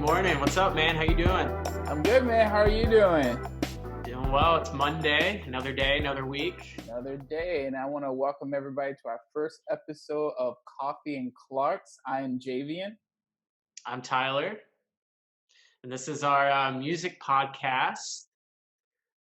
morning. What's up, man? How you doing? I'm good, man. How are you doing? Doing well. It's Monday. Another day, another week. Another day, and I want to welcome everybody to our first episode of Coffee and Clark's. I am Javian. I'm Tyler, and this is our music podcast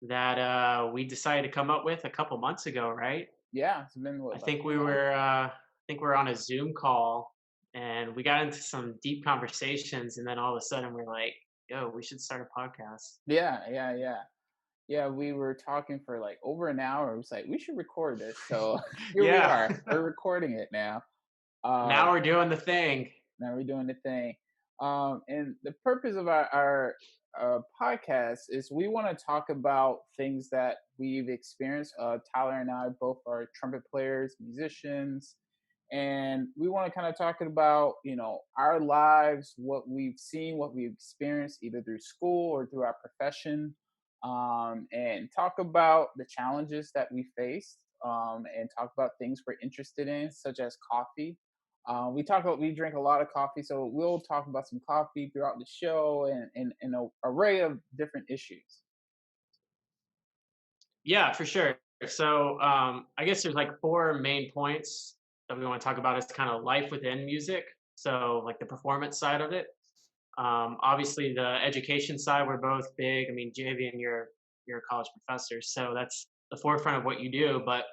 that we decided to come up with a couple months ago, right? Yeah, it's been what, I about think 2 we months? were I think we were on a Zoom call, and we got into some deep conversations, and then all of a sudden we're like, "Yo, we should start a podcast." Yeah. We were talking for like over an hour. It was like we should record this. So here we Yeah. are. We're recording it now. Now Um, we're doing the thing. Now we're doing the thing. And the purpose of our podcast is we want to talk about things that we've experienced. Tyler and I both are trumpet players, musicians, and we want to kind of talk about, our lives, what we've seen, what we've experienced, either through school or through our profession, and talk about the challenges that we faced, and talk about things we're interested in, such as coffee. We drink a lot of coffee, so we'll talk about some coffee throughout the show and an array of different issues. Yeah, for sure. So I guess there's like four main points that we want to talk about. Is kind of life within music. So like the performance side of it. Obviously the education side, we're both big. I mean, JV, and you're a college professor, so that's the forefront of what you do. But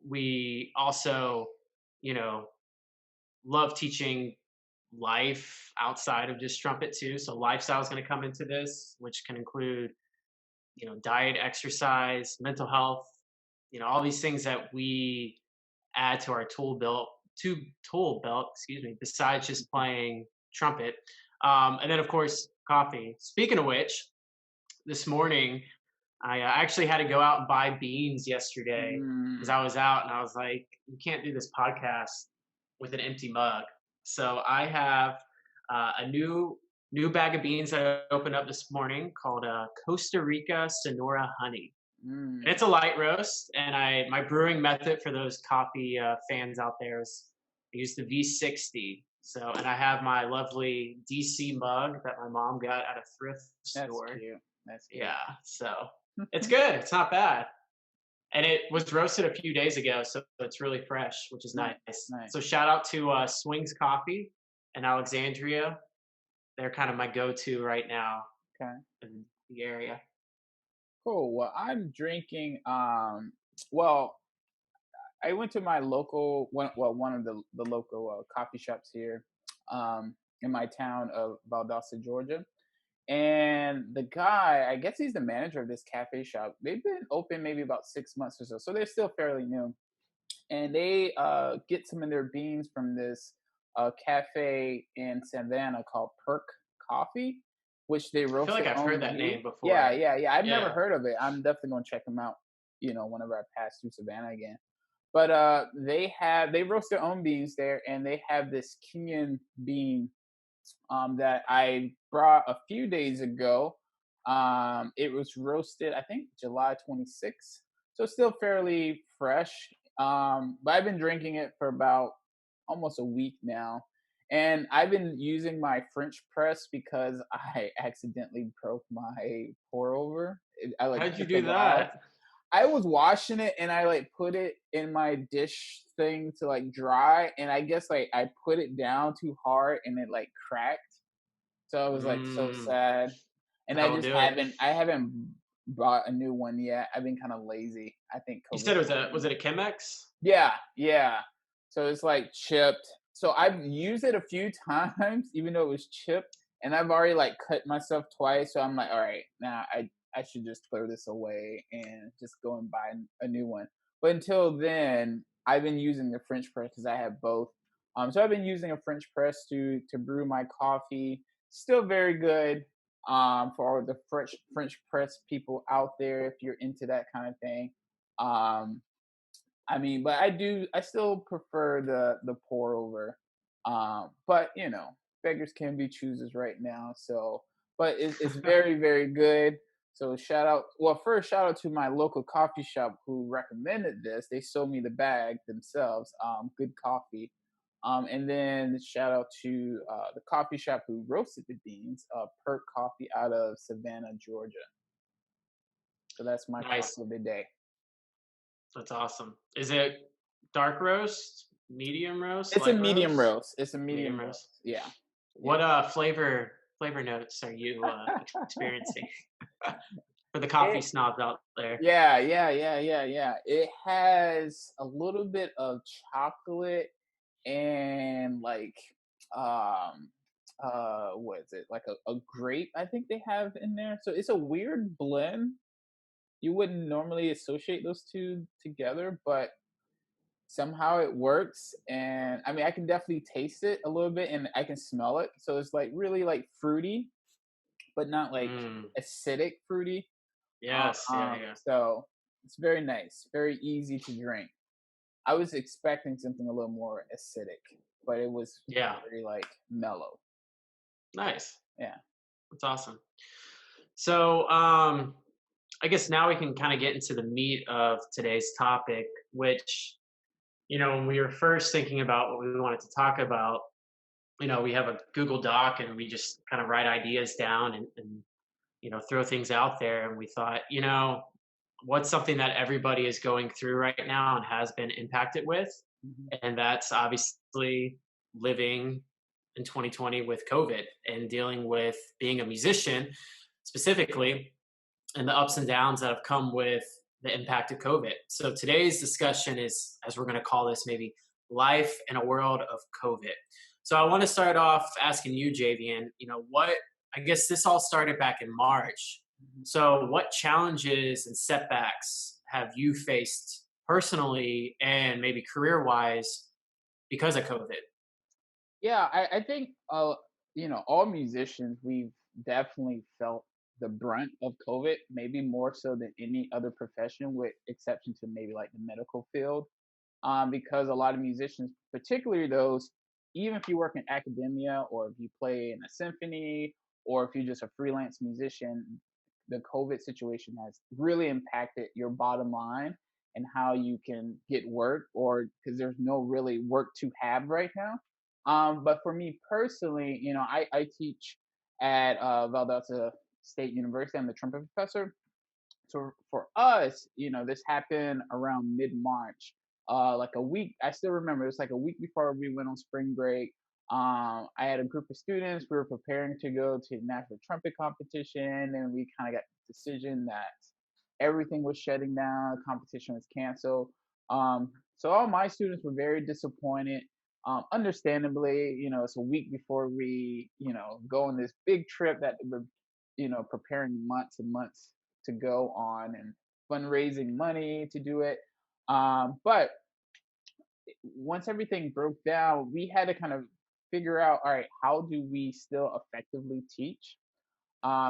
we also, you know, love teaching life outside of just trumpet too. So lifestyle is going to come into this, which can include diet, exercise, mental health, all these things that we add to our tool belt, excuse me, besides just playing trumpet. And then of course coffee. Speaking of which, this morning I actually had to go out and buy beans yesterday because Mm. I was out and I was like, you can't do this podcast with an empty mug. So I have a new bag of beans that I opened up this morning called Costa Rica Sonora Honey. And Mm. it's a light roast, and my brewing method for those coffee fans out there is I use the V60. So, and I have my lovely DC mug that my mom got at a thrift That's store. cute. That's cute. Yeah, so it's good. It's not bad, and it was roasted a few days ago, so it's really fresh, which is nice. Nice. So shout out to Swings Coffee in Alexandria. They're kind of my go-to right now Okay. in the area. Cool. Well, I'm drinking. Well, I went to my one of the local coffee shops here, in my town of Valdosta, Georgia. And the guy, I guess he's the manager of this cafe shop. They've been open maybe about 6 months or so, so they're still fairly new. And they get some of their beans from this cafe in Savannah called Perk Coffee, which they I feel roast like their I've heard own that bean. name before. Yeah. I've never Yeah. heard of it. I'm definitely gonna check them out. Whenever I pass through Savannah again. But they roast their own beans there, and they have this Kenyan bean that I brought a few days ago. It was roasted, I think, July 26th, so still fairly fresh. But I've been drinking it for about almost a week now, and I've been using my French press because I accidentally broke my pour over. I like How'd you hit the do valve. that? I was washing it and I like put it in my dish thing to like dry, and I guess like I put it down too hard and it like cracked. So I was like so Mm, sad. And I that'll just do it. haven't bought a new one yet. I've been kind of lazy. I think You COVID said it was hit was me. it a Chemex? Yeah. So it's like chipped. So I've used it a few times, even though it was chipped, and I've already like cut myself twice. So I'm like, all right, now I should just throw this away and just go and buy a new one. But until then, I've been using the French press because I have both. So I've been using a French press to brew my coffee. Still very good. For all the French press people out there, if you're into that kind of thing. Um, I mean, but I still prefer the pour over. But beggars can be choosers right now. So, but it's very, very good. So first shout out to my local coffee shop who recommended this. They sold me the bag themselves. Good coffee. And then shout out to the coffee shop who roasted the beans, Perk Coffee out of Savannah, Georgia. So that's my Nice. coffee of the day. That's awesome. Is it dark roast, medium roast, It's a light medium roast? roast. It's a Medium medium roast. roast. Yeah. Yeah. What flavor notes are you experiencing for the coffee It snobs out there? yeah. It has a little bit of chocolate and like um what is it? Like a grape I think they have in there. So it's a weird blend. You wouldn't normally associate those two together, but somehow it works. And I mean I can definitely taste it a little bit and I can smell it. So it's like really like fruity, but not like Mm, acidic fruity. yes, yeah, yeah, So it's very nice, very easy to drink. I was expecting something a little more acidic, but it was yeah. very like mellow. Nice. Yeah. That's awesome. So, I guess now we can kind of get into the meat of today's topic, which, when we were first thinking about what we wanted to talk about, we have a Google Doc and we just kind of write ideas down and throw things out there. And we thought, what's something that everybody is going through right now and has been impacted with? Mhm. And that's obviously living in 2020 with COVID and dealing with being a musician specifically and the ups and downs that have come with the impact of COVID. So today's discussion is, as we're going to call this, maybe life in a world of COVID. So I want to start off asking you, Javian, what, I guess this all started back in March. Mhm. So what challenges and setbacks have you faced personally and maybe career wise because of COVID? Yeah, I think all musicians we've definitely felt the brunt of COVID, maybe more so than any other profession, with exception to maybe like the medical field. Because a lot of musicians, particularly those, even if you work in academia or if you play in a symphony or if you're just a freelance musician, the COVID situation has really impacted your bottom line and how you can get work, or because there's no really work to have right now. But for me personally, I teach at Valdosta State University. I'm the trumpet professor. So for us, this happened around mid March. Like a week, I still remember it was like a week before we went on spring break. I had a group of students. We were preparing to go to national trumpet competition, and we kind of got the decision that everything was shutting down. The competition was canceled. So all my students were very disappointed. Understandably, it's a week before we, go on this big trip that we're, preparing months and months to go on and fundraising money to do it. But once everything broke down, we had to kind of figure out, all right, how do we still effectively teach?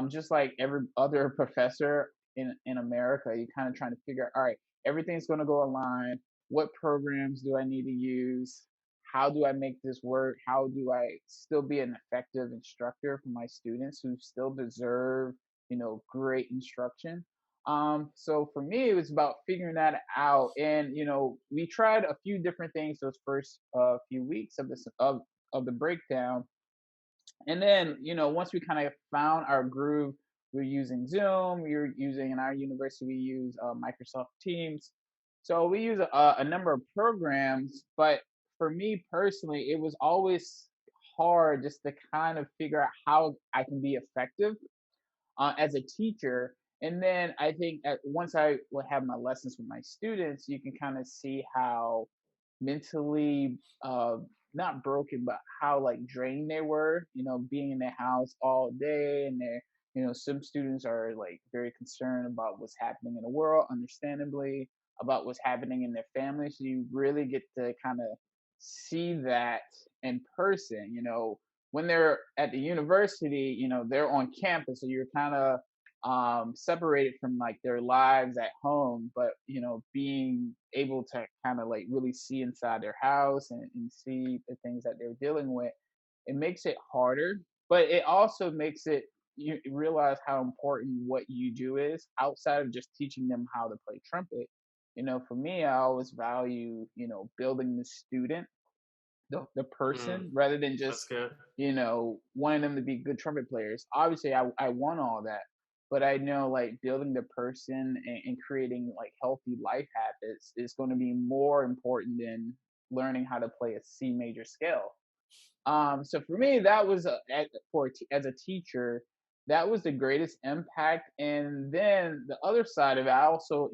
Just like every other professor in America, you're kind of trying to figure out, all right, everything's going to go online. What programs do I need to use? How do I make this work? How do I still be an effective instructor for my students who still deserve, great instruction? So for me, it was about figuring that out, and we tried a few different things those first few weeks of this of the breakdown, and then, once we kind of found our groove, we are using Zoom. We were using in our university, we use Microsoft Teams. So we use a number of programs. But for me personally, it was always hard just to kind of figure out how I can be effective as a teacher. And then I think once I will have my lessons with my students, you can kind of see how mentally not broken, but how like drained they were, being in their house all day. And they're, some students are like very concerned about what's happening in the world, understandably, about what's happening in their family. So you really get to kind of see that in person. When they're at the university, they're on campus, so you're kind of separated from like their lives at home, but being able to kind of like really see inside their house and see the things that they're dealing with, it makes it harder, but it also makes it, you realize how important what you do is outside of just teaching them how to play trumpet. For me, I always value building the student the Mm, person rather than that's just, good. wanting them to be good trumpet players. Obviously, I want all that, but I know like building the person and creating like healthy life habits is going to be more important than learning how to play a C major scale. So for me, that was as a teacher, that was the greatest impact. And then the other side of it, I also,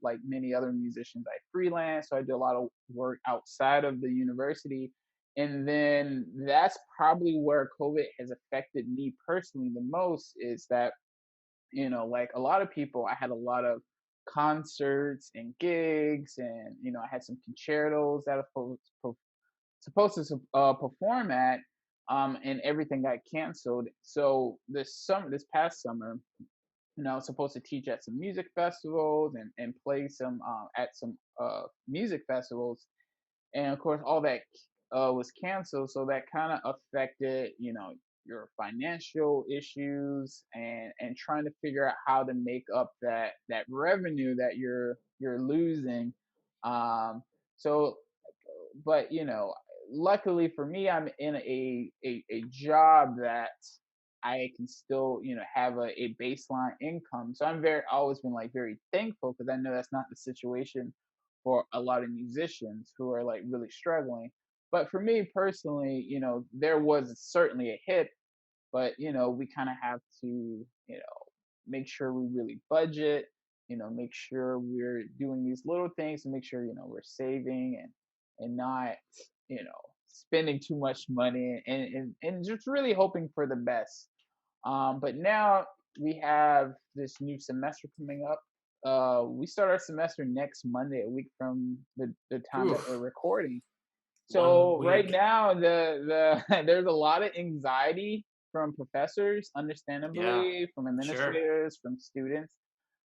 like many other musicians, I freelance, so I do a lot of work outside of the university. And then that's probably where COVID has affected me personally the most is that, like a lot of people, I had a lot of concerts and gigs, and I had some concertos that are supposed to perform at, and everything got canceled. So this past summer, I was supposed to teach at some music festivals and play some at some music festivals, and of course all that was canceled. So that kind of affected, your financial issues and trying to figure out how to make up that revenue that you're losing. Um, so but luckily for me, I'm in a job that I can still have a baseline income. So I'm very always been like very thankful because I know that's not the situation for a lot of musicians who are like really struggling. But for me personally, there was certainly a hit, but we kind of have to make sure we really budget, make sure we're doing these little things to make sure we're saving and not spending too much money and just really hoping for the best. But now we have this new semester coming up. We start our semester next Monday, a week from the time that we're Oof, recording. one So right week. now, there's a lot of anxiety from professors, Yeah, understandably, from sure. administrators, from students,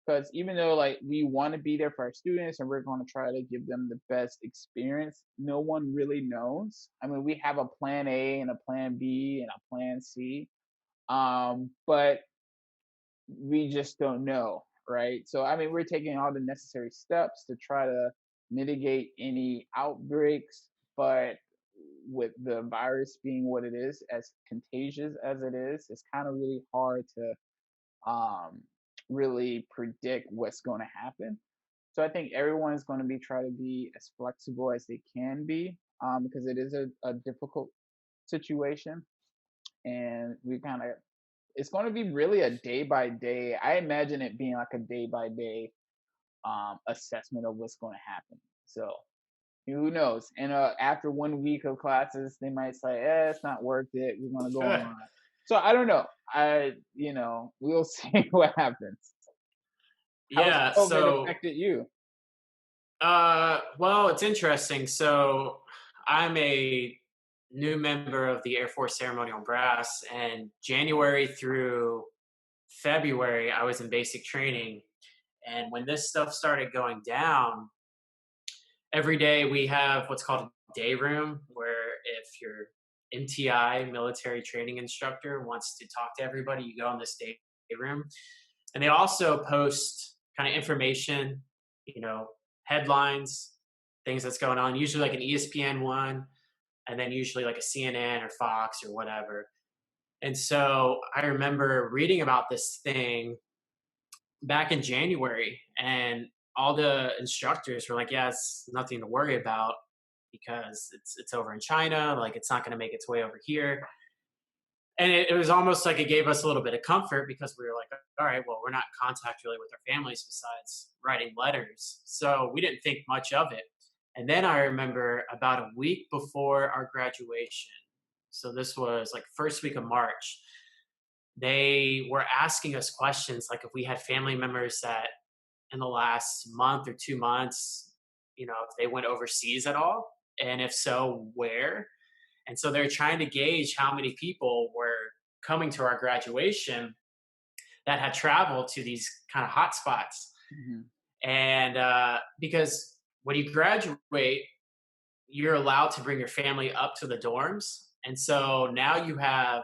because even though like we want to be there for our students and we're going to try to give them the best experience, no one really knows. I mean, we have a plan A and a plan B and a plan C, but we just don't know, right? So I mean, we're taking all the necessary steps to try to mitigate any outbreaks, but with the virus being what it is, as contagious as it is, it's kind of really hard to really predict what's going to happen. So I think everyone is going to be try to be as flexible as they can be, because it is a difficult situation, and we kind of it's going to be really a day by day. I imagine it being like a day by day assessment of what's going to happen. So who knows? And after 1 week of classes, they might say, it's not worth it. We're going to go online. So I don't know. We'll see what happens. How's Yeah, COVID so affected you? well, it's interesting. So I'm a new member of the Air Force Ceremonial Brass, and January through February, I was in basic training. And when this stuff started going down, every day we have what's called a day room, where if your MTI, military training instructor, wants to talk to everybody, you go in this day room. And they also post kind of information, you know, headlines, things that's going on, usually like an ESPN one, and then usually like a CNN or Fox or whatever. And so I remember reading about this thing back in January, and all the instructors were like, "Yeah, it's nothing to worry about because it's over in China. Like, it's not going to make its way over here." And it was almost like it gave us a little bit of comfort because we were like, "All right, well, we're not in contact really with our families besides writing letters," so we didn't think much of it. And then I remember about a week before our graduation, so this was like first week of March, they were asking us questions like if we had family members that in the last month or 2 months, if they went overseas at all, and if so, where. And so they're trying to gauge how many people were coming to our graduation that had traveled to these kind of hot spots. Hmm. And because when you graduate, you're allowed to bring your family up to the dorms. And so now you have,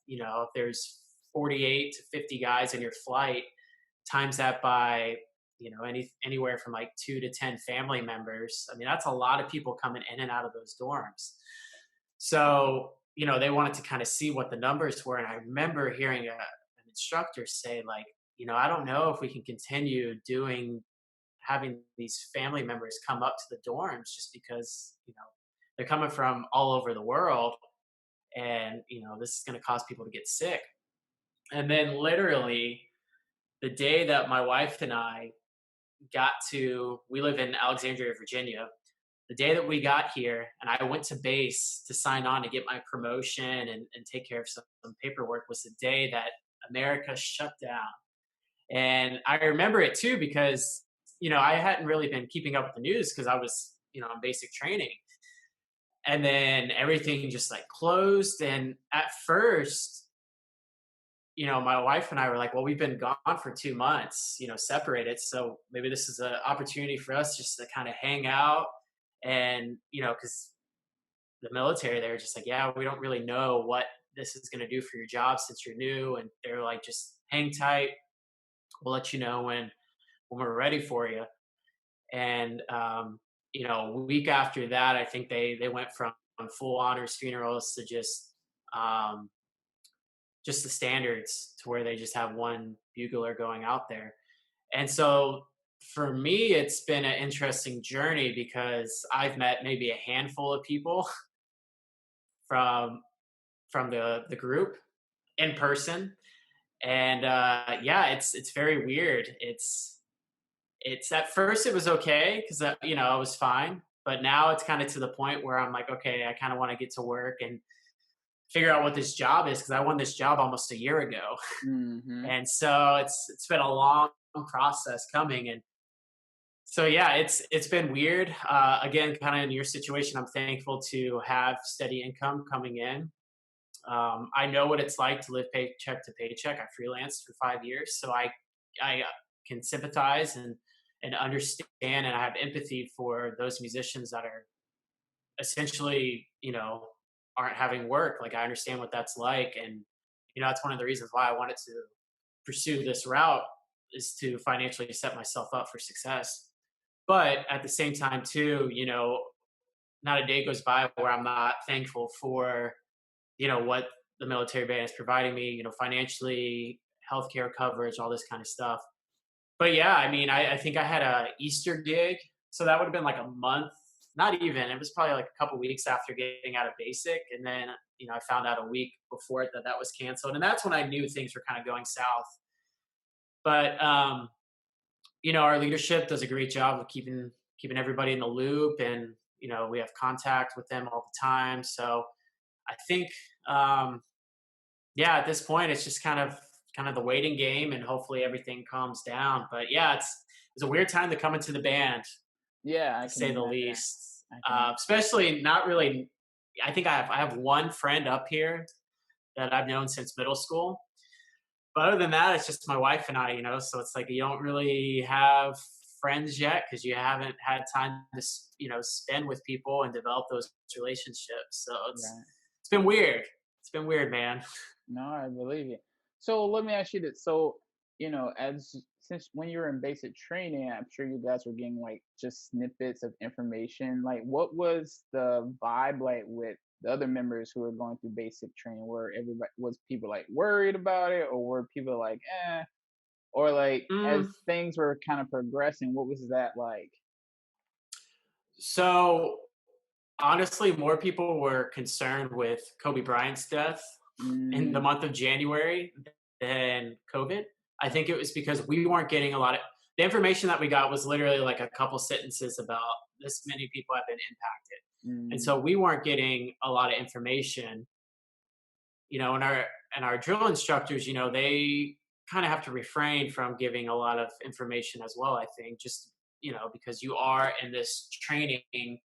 if there's 48 to 50 guys in your flight, times that by anywhere from like 2 to 10 family members. I mean, that's a lot of people coming in and out of those dorms. So, they wanted to kind of see what the numbers were. And I remember hearing an instructor say, like, I don't know if we can continue having these family members come up to the dorms just because, they're coming from all over the world. And, this is going to cause people to get sick. And then literally the day that my wife and I we live in Alexandria, Virginia. The day that we got here and I went to base to sign on to get my promotion and take care of some paperwork was the day that America shut down. And I remember it too because, I hadn't really been keeping up with the news because I was, on basic training. And then everything just like closed. And at first, my wife and I were like, well, we've been gone for 2 months, separated. So maybe this is an opportunity for us just to kind of hang out. And, because the military, they were just like, yeah, we don't really know what this is going to do for your job since you're new. And they're like, just hang tight. We'll let you know when we're ready for you. And, a week after that, I think they went from full honors funerals to just the standards to where they just have one bugler going out there. And so for me, it's been an interesting journey because I've met maybe a handful of people from the group in person. And yeah, it's very weird. It's at first it was okay because I was fine, but now it's kind of to the point where I'm like, okay, I kind of want to get to work and figure out what this job is because I won this job almost a year ago. Mm-hmm. And so it's been a long process coming. And so yeah, it's been weird. Again, kind of in your situation, I'm thankful to have steady income coming in. I know what it's like to live paycheck to paycheck. I freelanced for 5 years, so I can sympathize and understand, and I have empathy for those musicians that are essentially, aren't having work. Like I understand what that's like, and that's one of the reasons why I wanted to pursue this route is to financially set myself up for success. But at the same time, too, not a day goes by where I'm not thankful for, what the military band is providing me, financially, healthcare coverage, all this kind of stuff. But yeah, I mean, I think I had a Easter gig, so that would have been like a month, not even. It was probably like a couple weeks after getting out of basic, and then I found out a week before it that was canceled, and that's when I knew things were kind of going south. But our leadership does a great job of keeping everybody in the loop, and we have contact with them all the time. So I think, yeah, at this point, it's just kind of the waiting game, and hopefully everything calms down. But yeah, it's a weird time to come into the band, Yeah, I to can say the imagine. least. I can. Especially not really. I think I have one friend up here that I've known since middle school. But other than that, it's just my wife and I. So it's like you don't really have friends yet because you haven't had time to spend with people and develop those relationships. So Right. it's been weird. It's been weird, man. No, I believe you. So let me ask you this. So, as since when you were in basic training, I'm sure you guys were getting like just snippets of information. Like, what was the vibe like with the other members who were going through basic training? Were everybody was people like worried about it, or were people like, eh? Or like as Mm, things were kind of progressing, what was that like? so honestly, more people were concerned with Kobe Bryant's death in the Mm, month of January than COVID. I think it was because we weren't getting a lot of the information that we got was literally like a couple sentences about this many people have been impacted. And mm, so we weren't getting a lot of information, and our drill instructors, they kind of have to refrain from giving a lot of information as well, I think, just, because you are in this training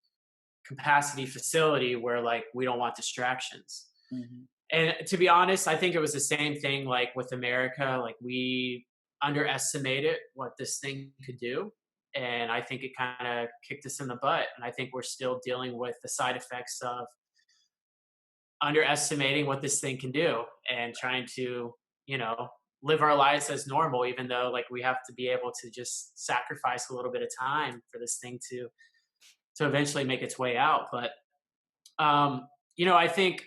capacity facility where like we don't want distractions. mhm. And to be honest, I think it was the same thing like with America. Like we underestimated what this thing could do. And I think it kind of kicked us in the butt. And I think we're still dealing with the side effects of underestimating what this thing can do and trying to, you know, live our lives as normal, even though like we have to be able to just sacrifice a little bit of time for this thing to eventually make its way out. But um, I think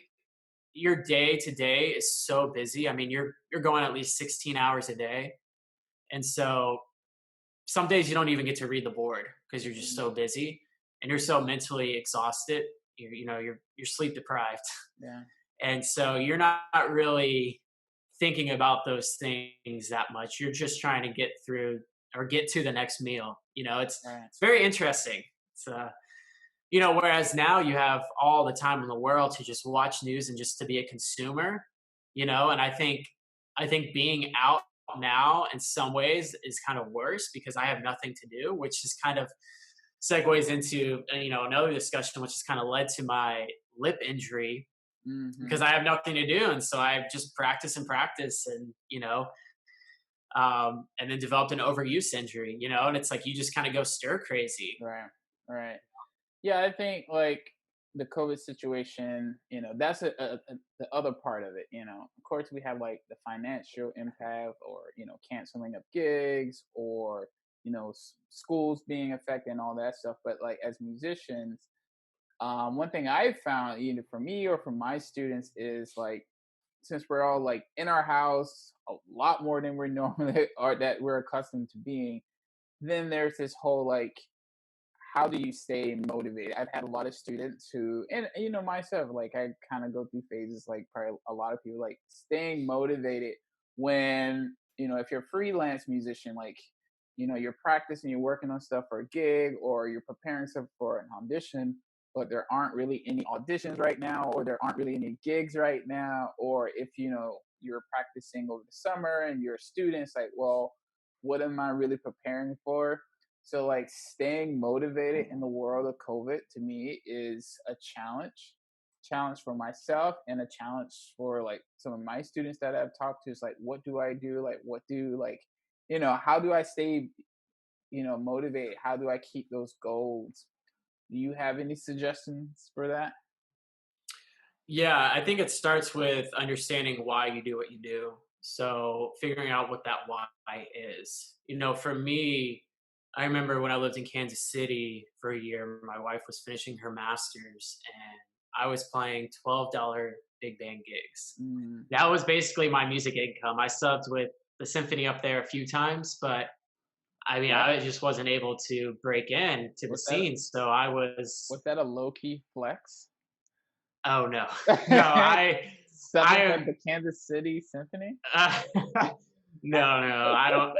your day to day is so busy. I mean, you're going at least 16 hours a day, and so some days you don't even get to read the board because you're just so Mm, busy and you're so mentally exhausted. You're sleep deprived, yeah. and so you're not really thinking about those things that much. You're just trying to get through or get to the next meal. Right. It's very interesting. It's whereas now you have all the time in the world to just watch news and just to be a consumer. And I think being out now in some ways is kind of worse because I have nothing to do, which is kind of segues into another discussion, which has kind of led to my lip injury Hmm. because I have nothing to do, and so I just practice and practice, and and then developed an overuse injury, and it's like you just kind of go stir crazy. Right. Right. Yeah, I think like the COVID situation, that's the other part of it. Of course, we have like the financial impact, or canceling of gigs, or schools being affected and all that stuff. But like as musicians, one thing I've found, either for me or for my students, is like since we're all like in our house a lot more than we're normally or that we're accustomed to being, then there's this whole like how do you stay motivated? I've had a lot of students who, and myself, like I kind of go through phases, like probably a lot of people, like staying motivated when, if you're a freelance musician, like, you're practicing, you're working on stuff for a gig, or you're preparing stuff for an audition, but there aren't really any auditions right now, or there aren't really any gigs right now. Or if, you're practicing over the summer and you're a student, it's like, well, what am I really preparing for? So like staying motivated in the world of COVID to me is a challenge for myself, and a challenge for like some of my students that I've talked to. Is like, what do I do? Like, what do like, how do I stay, motivated? How do I keep those goals? Do you have any suggestions for that? Yeah, I think it starts with understanding why you do what you do. So figuring out what that why is. For me, I remember when I lived in Kansas City for a year, my wife was finishing her master's and I was playing $12 big band gigs. Mm, That was basically my music income. I subbed with the symphony up there a few times, but I mean, that I just wasn't able to break in to the was that scene. So I was, was that a low key flex? oh no, no, Subbing with I the Kansas City Symphony? no, no, I don't.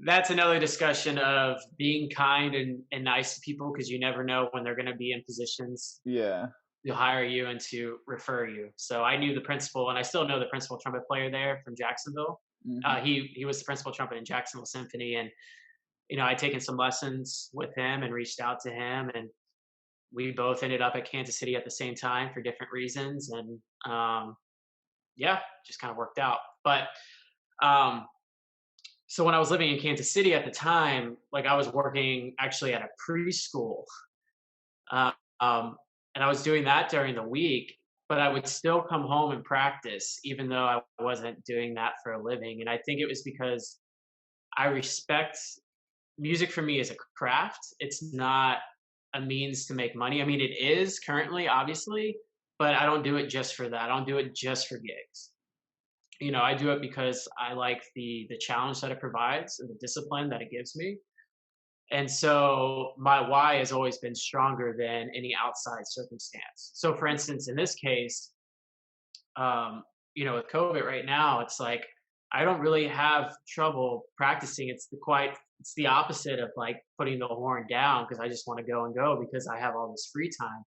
That's another discussion of being kind and nice to people because you never know when they're going to be in positions Yeah. to hire you and to refer you. So I knew the principal, and I still know the principal trumpet player there from Jacksonville. Hmm. He was the principal trumpet in Jacksonville Symphony, and I'd taken some lessons with him and reached out to him, and we both ended up at Kansas City at the same time for different reasons, and yeah, just kind of worked out. But um, so when I was living in Kansas City at the time, like I was working actually at a preschool, uh, um, and I was doing that during the week. But I would still come home and practice, even though I wasn't doing that for a living. And I think it was because I respect music. For me is a craft. It's not a means to make money. I mean, it is currently, obviously, but I don't do it just for that. I don't do it just for gigs. I do it because I like the challenge that it provides and the discipline that it gives me. And so my why has always been stronger than any outside circumstance. So for instance, in this case, with COVID right now, it's like I don't really have trouble practicing. It's the opposite of like putting the horn down because I just want to go and go because I have all this free time.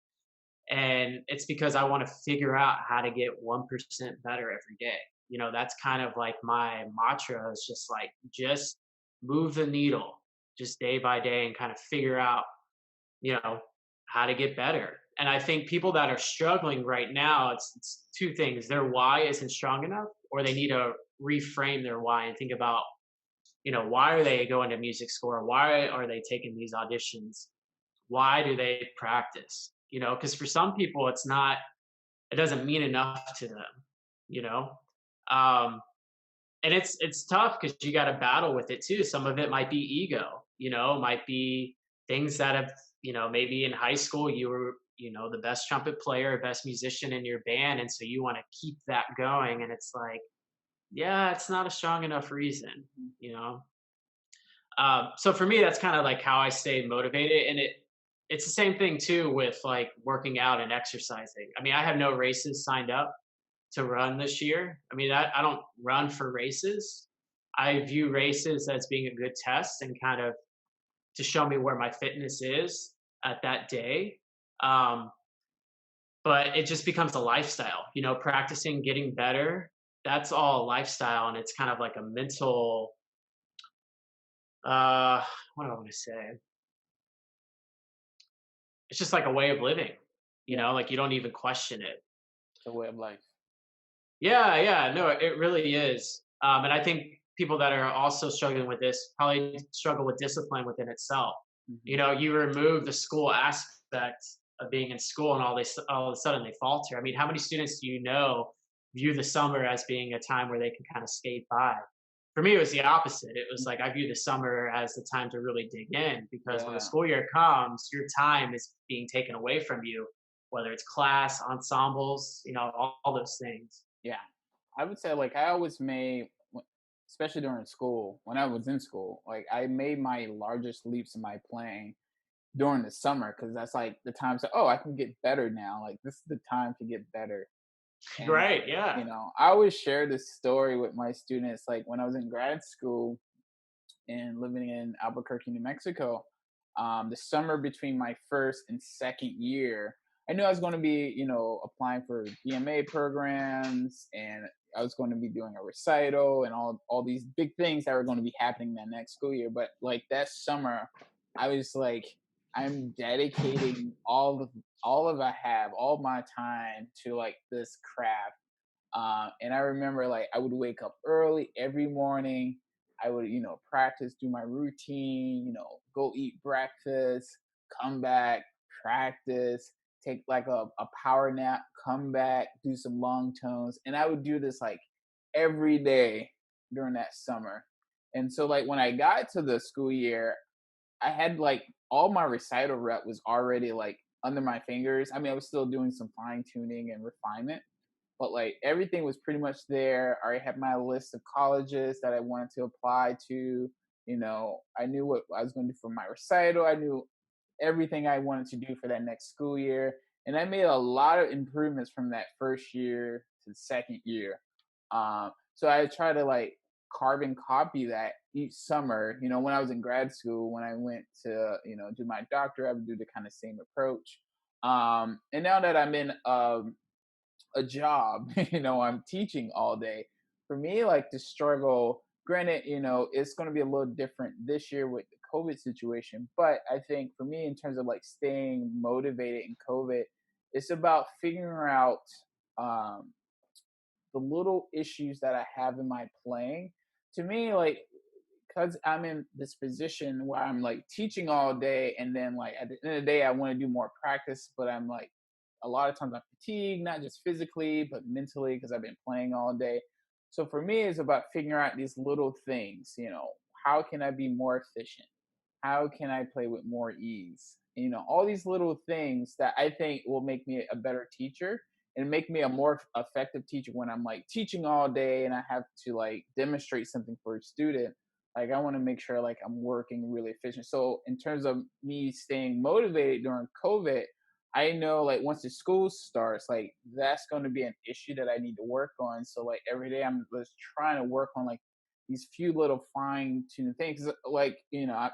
And it's because I want to figure out how to get 1% better every day. That's kind of like my mantra is just move the needle just day by day and kind of figure out, you know, how to get better. And I think people that are struggling right now, it's two things. Their why isn't strong enough, or they need to reframe their why and think about, why are they going to music school? Or why are they taking these auditions? Why do they practice? Because for some people, it doesn't mean enough to them, you know? Um, and it's tough because you got to battle with it too. Some of it might be ego, might be things that have, maybe in high school you were, the best trumpet player, best musician in your band, and so you want to keep that going, and it's like, yeah, it's not a strong enough reason, Mhm. you know. So for me, that's kind of like how I stay motivated, and it's the same thing too with like working out and exercising. I mean, I have no races signed up to run this year. I mean, I don't run for races. I view races as being a good test and kind of to show me where my fitness is at that day. Um, but it just becomes a lifestyle, practicing, getting better. That's all a lifestyle, and it's kind of like a mental. What do I want to say? It's just like a way of living, Yeah, like you don't even question it. it's a way of life. Yeah, yeah, no, it really is. And I think people that are also struggling with this probably struggle with discipline within itself. Hmm. You remove the school aspect of being in school, and all of a sudden they falter. I mean, how many students do you know view the summer as being a time where they can kind of skate by? For me, it was the opposite. It was like I view the summer as the time to really dig in because when the Yeah, school year comes, your time is being taken away from you, whether it's class, ensembles, all those things. yeah. I would say like I always made, especially during school, when I was in school, like I made my largest leaps in my playing during the summer because that's like the time to, oh, I can get better now. Like this is the time to get better. And Right, yeah. I always share this story with my students. Like when I was in grad school and living in Albuquerque, New Mexico, the summer between my first and second year, I knew I was going to be, applying for BMA programs, and I was going to be doing a recital and all these big things that were going to be happening that next school year. But like that summer, I was like, I'm dedicating all of I have, all my time to like this craft. And I remember like I would wake up early every morning. I would, practice, do my routine, go eat breakfast, come back, practice, take like a power nap, come back, do some long tones. And I would do this like every day during that summer. And so like when I got to the school year, I had like all my recital rep was already like under my fingers. I mean, I was still doing some fine tuning and refinement, but like everything was pretty much there. I already had my list of colleges that I wanted to apply to. I knew what I was going to do for my recital. I knew everything I wanted to do for that next school year. And I made a lot of improvements from that first year to the second year. So I try to like carbon copy that each summer. When I was in grad school, when I went to, do my doctorate, I would do the kind of same approach. And now that I'm in a job, I'm teaching all day. For me, like the struggle, granted, it's going to be a little different this year with the COVID situation, but I think for me, in terms of like staying motivated in COVID, it's about figuring out um, the little issues that I have in my playing. To me, like, because I'm in this position where I'm like teaching all day, and then like at the end of the day, I want to do more practice, but I'm like a lot of times I'm fatigued, not just physically, but mentally because I've been playing all day. So for me, it's about figuring out these little things. How can I be more efficient? How can I play with more ease? All these little things that I think will make me a better teacher and make me a more effective teacher when I'm like teaching all day and I have to like demonstrate something for a student. Like I want to make sure like I'm working really efficient. So in terms of me staying motivated during COVID, I know like once the school starts, like that's going to be an issue that I need to work on. So like every day I'm just trying to work on like these few little fine tuned things. Like,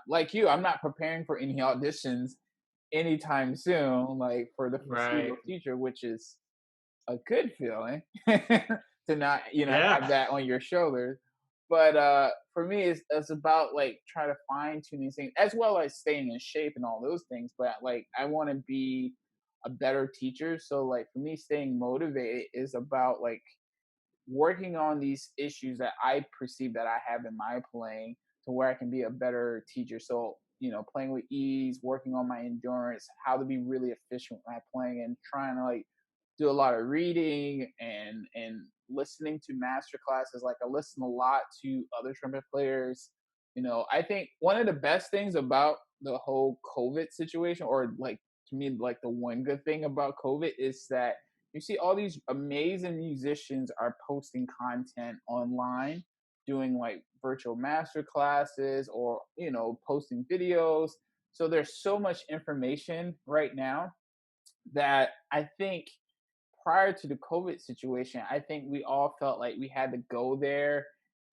like you, I'm not preparing for any auditions anytime soon, like for the foreseeable Right. future, which is a good feeling to not, Yeah. have that on your shoulders. But for me, it's about like trying to fine tune these things as well as staying in shape and all those things. But like, I want to be a better teacher. So like for me, staying motivated is about like working on these issues that I perceive that I have in my playing to where I can be a better teacher. So, playing with ease, working on my endurance, how to be really efficient when I'm playing and trying to like do a lot of reading and listening to master classes. Like I listen a lot to other trumpet players. I think one of the best things about the whole COVID situation, or like to me, like the one good thing about COVID is that you see all these amazing musicians are posting content online, doing like virtual master classes or, posting videos. So there's so much information right now that I think prior to the COVID situation, I think we all felt like we had to go there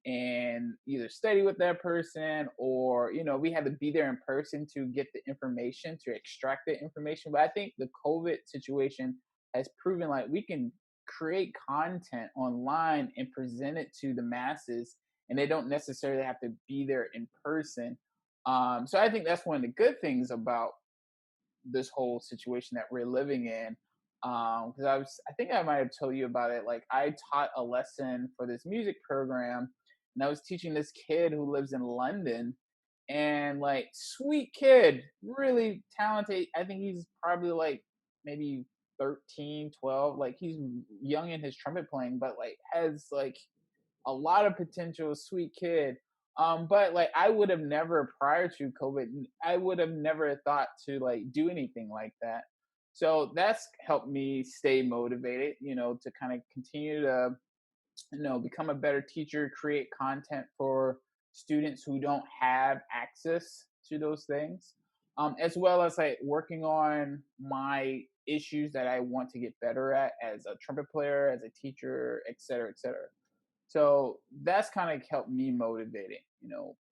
and either study with that person, or we had to be there in person to get the information, to extract the information. But I think the COVID situation has proven like we can create content online and present it to the masses, and they don't necessarily have to be there in person. So I think that's one of the good things about this whole situation that we're living in. Because I think I might have told you about it. Like I taught a lesson for this music program, and I was teaching this kid who lives in London, and like sweet kid, really talented. I think he's probably like maybe 13, 12. Like he's young in his trumpet playing, but like has like a lot of potential, sweet kid. But like I would have never prior to COVID, I would have never thought to like do anything like that. So that's helped me stay motivated, to kind of continue to, become a better teacher, create content for students who don't have access to those things, as well as like working on my issues that I want to get better at as a trumpet player, as a teacher, et cetera, et cetera. So that's kind of helped me motivating,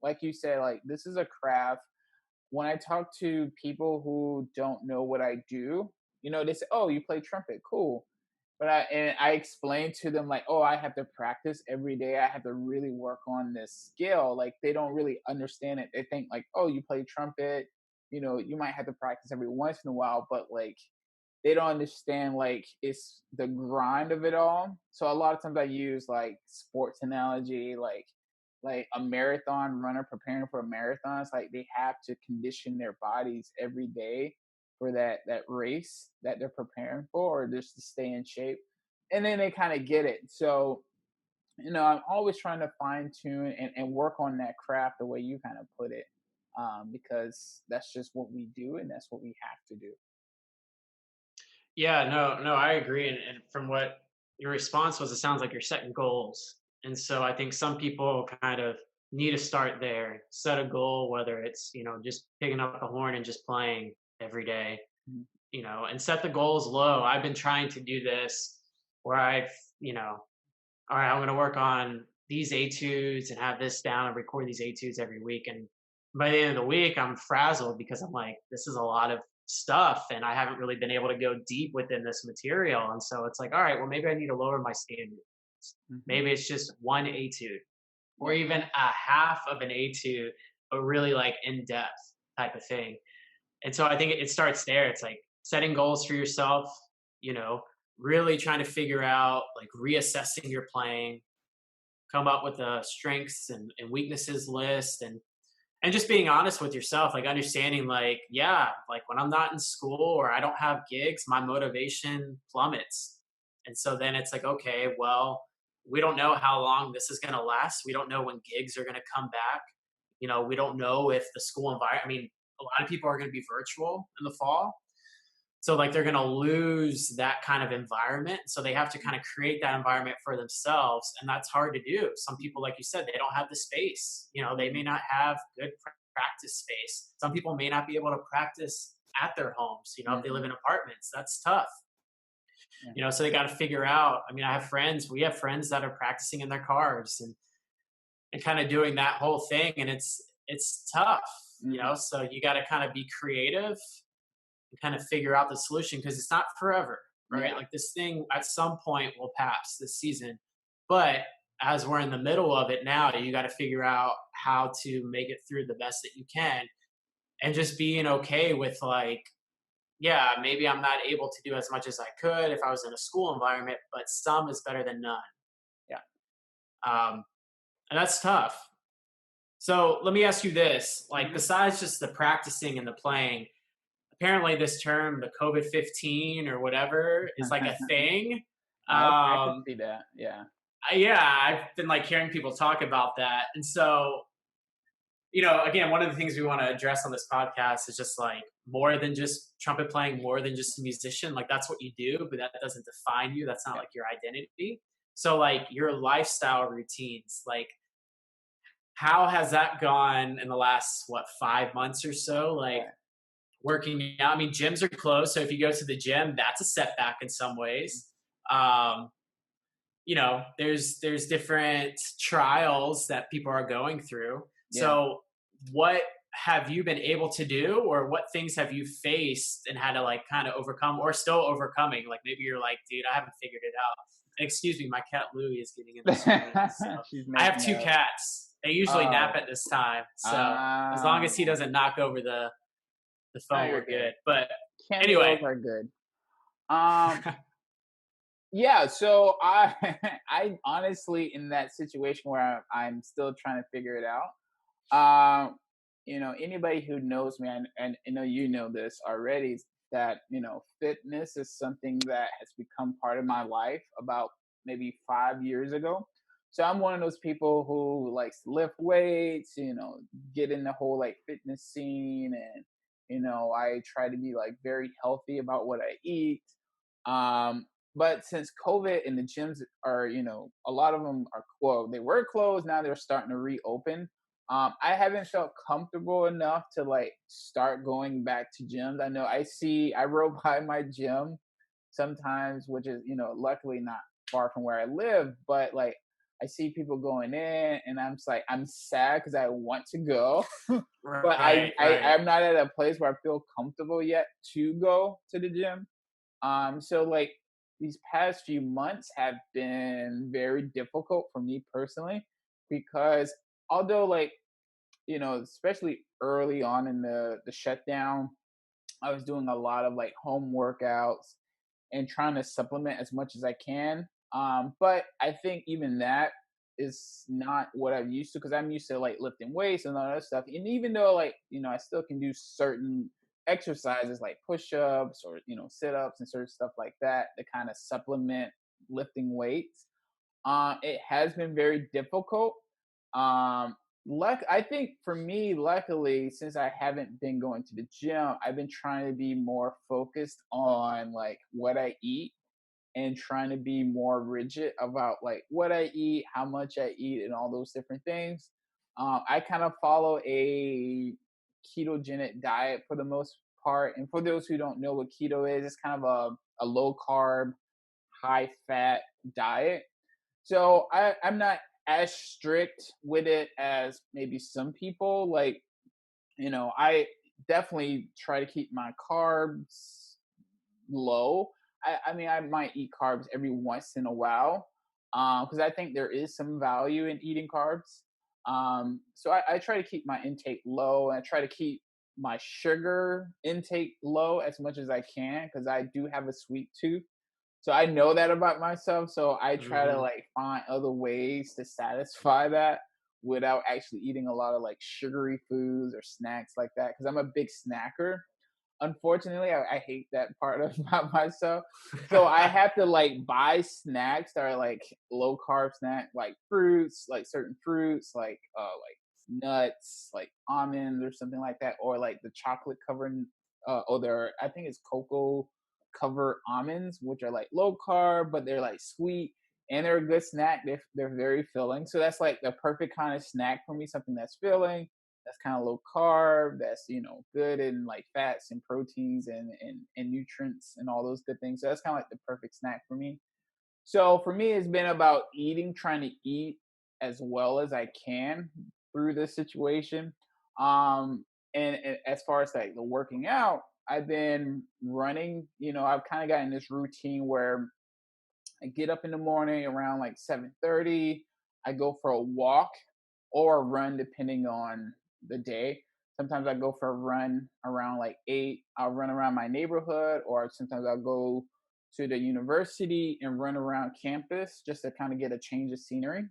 like you said, like this is a craft. When I talk to people who don't know what I do, they say, "Oh, you play trumpet, cool." But I explain to them like, "Oh, I have to practice every day. I have to really work on this skill." Like they don't really understand it. They think like, "Oh, you play trumpet, you might have to practice every once in a while," but like they don't understand like it's the grind of it all. So a lot of times I use like sports analogy, like a marathon runner preparing for a marathon. It's like they have to condition their bodies every day for that race that they're preparing for, or just to stay in shape. And then they kind of get it. So, I'm always trying to fine tune and work on that craft the way you kind of put it. Because that's just what we do and that's what we have to do. Yeah, no, I agree. And from what your response was, it sounds like you're setting goals. And so I think some people kind of need to start there, set a goal, whether it's, just picking up the horn and just playing every day, Mhm. and set the goals low. I've been trying to do this where you know, all right, I'm going to work on these etudes and have this down and record these etudes every week. And by the end of the week, I'm frazzled because I'm like, this is a lot of stuff and I haven't really been able to go deep within this material. And so it's like, all right, well, maybe I need to lower my standards. Mhm. Maybe it's just one etude or Yeah. even a half of an etude, but really like in depth type of thing. And so I think it starts there. It's like setting goals for yourself, you know, really trying to figure out like reassessing your playing, come up with a strengths and weaknesses list, and just being honest with yourself, like understanding like, yeah, like when I'm not in school or I don't have gigs, my motivation plummets. And so then it's like, okay, well, we don't know how long this is going to last. We don't know when gigs are going to come back. We don't know if the school environment, I mean, a lot of people are going to be virtual in the fall, so like they're going to lose that kind of environment. So they have to kind of create that environment for themselves. And that's hard to do. Some people, like you said, they don't have the space. They may Mhm. not have good practice space. Some people may not be able to practice at their homes, if they live Mhm. in apartments. That's tough. Yeah. So they got to figure out. I mean, we have friends that are practicing in their cars and kind of doing that whole thing. And it's tough, Mhm. so you got to kind of be creative and kind of figure out the solution because it's not forever, right? Yeah. Like this thing at some point will pass this season, but as we're in the middle of it now, you got to figure out how to make it through the best that you can, and just being okay with like, yeah, maybe I'm not able to do as much as I could if I was in a school environment, but some is better than none. Yeah. Um, and that's tough. So let me ask you this: like, Mhm. besides just the practicing and the playing, apparently this term, the COVID-15 or whatever, is like a thing. Okay, I could Um, see that. Yeah, yeah, I've been like hearing people talk about that, and so again, one of the things we want to address on this podcast is just like more than just trumpet playing, more than just a musician. Like that's what you do, but that doesn't define you. That's not yeah, like your identity. So like your lifestyle routines, like how has that gone in the last 5 months or so? Like right. working out. I mean, gyms are closed, so if you go to the gym, that's a setback in some ways. Um, there's different trials that people are going through. Yeah. So what have you been able to do, or what things have you faced and had to like kind of overcome or still overcoming? Like maybe you're like, dude, I haven't figured it out. And excuse me, my cat Louie is getting in the screen. So She's I have making two up. cats. They usually nap Oh, at this time. So as long as he ah, doesn't knock over the no, phone, you're we're good. good. But anyway, Cameos are good. Um, yeah. So I, I honestly in that situation where I'm still trying to figure it out. Anybody who knows me, and I know you know this already, that fitness is something that has become part of my life about maybe 5 years ago. So I'm one of those people who likes to lift weights, get in the whole like fitness scene, and I try to be like very healthy about what I eat. Um, but since COVID and the gyms are, a lot of them are closed. They were closed, now they're starting to reopen. I haven't felt comfortable enough to like start going back to gyms. I rode by my gym sometimes, which is, luckily not far from where I live, but like I see people going in and I'm just like, I'm sad because I want to go, but right, right. I'm not at a place where I feel comfortable yet to go to the gym. So like these past few months have been very difficult for me personally because although like especially early on in the shutdown, I was doing a lot of like home workouts and trying to supplement as much as I can. But I think even that is not what I'm used to because I'm used to like lifting weights and all that stuff. And even though like I still can do certain exercises like push-ups or sit-ups and certain stuff like that to kind of supplement lifting weights. It has been very difficult. I think for me, luckily, since I haven't been going to the gym, I've been trying to be more focused on like what I eat and trying to be more rigid about like what I eat, how much I eat, and all those different things. I kind of follow a ketogenic diet for the most part. And for those who don't know what keto is, it's kind of a low carb, high fat diet. So I'm not as strict with it as maybe some people. Like, I definitely try to keep my carbs low. I mean, I might eat carbs every once in a while because I think there is some value in eating carbs. So I try to keep my intake low and I try to keep my sugar intake low as much as I can because I do have a sweet tooth. So I know that about myself. So I try to Hmm. like find other ways to satisfy that without actually eating a lot of like sugary foods or snacks like that. Cause I'm a big snacker. Unfortunately, I hate that part about myself. So I have to like buy snacks that are like low carb snack, like fruits, like certain fruits, like nuts, like almonds or something like that, or like the chocolate covered or there I think it's cocoa covered almonds, which are like low carb, but they're like sweet and they're a good snack. They're very filling. So that's like the perfect kind of snack for me, something that's filling, that's kind of low carb, that's good in like fats and proteins and nutrients and all those good things. So that's kind of like the perfect snack for me. So for me, it's been about eating, trying to eat as well as I can through this situation. And as far as like the working out, I've been running. I've kind of gotten this routine where I get up in the morning around like 7:30. I go for a walk or a run depending on the day. Sometimes I go for a run around like 8. I'll run around my neighborhood, or sometimes I'll go to the university and run around campus just to kind of get a change of scenery.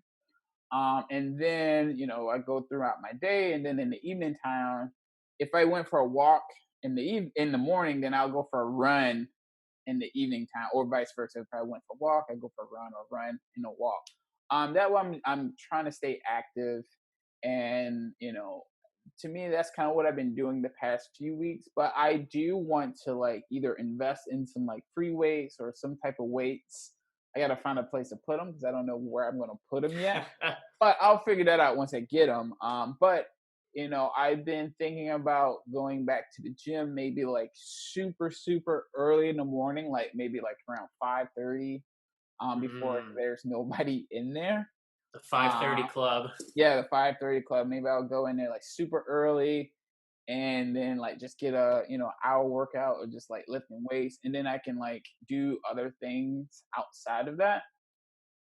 And then I go throughout my day, and then in the evening time, if I went for a walk in the morning, then I'll go for a run in the evening time, or vice versa. If I went for a walk, I go for a run, or run and a walk. That way I'm trying to stay active, and to me that's kind of what I've been doing the past few weeks. But I do want to like either invest in some like free weights or some type of weights. I got to find a place to put them because I don't know where I'm going to put them yet, but I'll figure that out once I get them. But I've been thinking about going back to the gym, maybe like super, super early in the morning, like maybe like around 5:30, before Mm, there's nobody in there. the 5:30 Uh, club. yeah, the 5:30 club. Maybe I'll go in there like super early, and then like just get a hour workout or just like lifting weights, and then I can like do other things outside of that.